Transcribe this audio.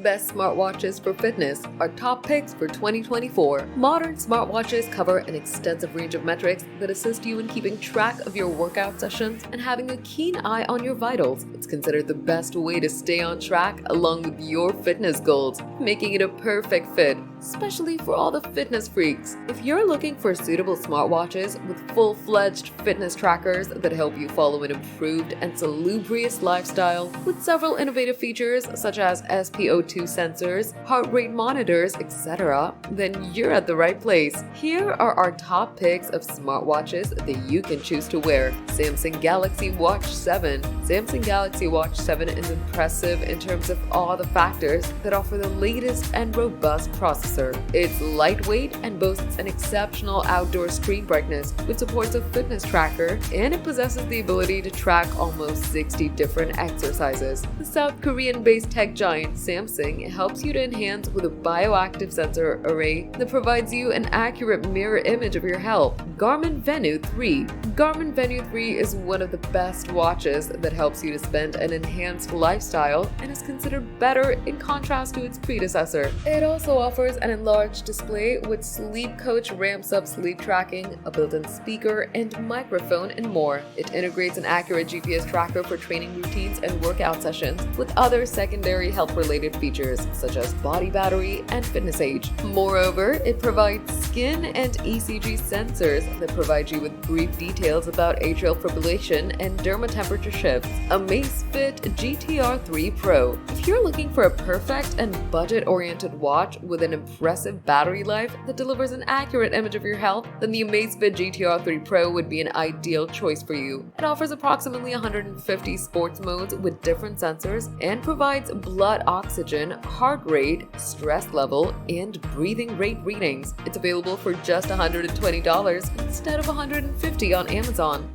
best smartwatches for fitness, our top picks for 2024. Modern smartwatches cover an extensive range of metrics that assist you in keeping track of your workout sessions and having a keen eye on your vitals. It's considered the best way to stay on track along with your fitness goals, making it a perfect fit, especially for all the fitness freaks. If you're looking for suitable smartwatches with full-fledged fitness trackers that help you follow an improved and salubrious lifestyle with several innovative features such as SpO2 sensors, heart rate monitors, etc., then you're at the right place. Here are our top picks of smartwatches that you can choose to wear. Samsung Galaxy Watch 7. Samsung Galaxy Watch 7 is impressive in terms of all the factors that offer the latest and robust processor. It's lightweight and boasts an exceptional outdoor screen brightness, which supports a fitness tracker, and it possesses the ability to track almost 60 different exercises. The South Korean-based tech giant Samsung helps you to enhance with a bioactive sensor array that provides you an accurate mirror image of your health. Garmin Venu 3. Garmin Venu 3 is one of the best watches that helps you to spend an enhanced lifestyle and is considered better in contrast to its predecessor. It also offers an enlarged display with Sleep Coach ramps up sleep tracking, a built-in speaker and microphone, and more. It integrates an accurate GPS tracker for training routines and workout sessions with other secondary health-related features such as body battery and fitness age. Moreover, it provides skin and ECG sensors that provide you with brief details about atrial fibrillation and derma temperature shifts. Amazfit GTR 3 Pro. If you're looking for a perfect and budget-oriented watch with an impressive battery life that delivers an accurate image of your health, then the Amazfit GTR 3 Pro would be an ideal choice for you. It offers approximately 150 sports modes with different sensors and provides blood oxygen, heart rate, stress level, and breathing rate readings. It's available for just $120 instead of $150 on Amazon.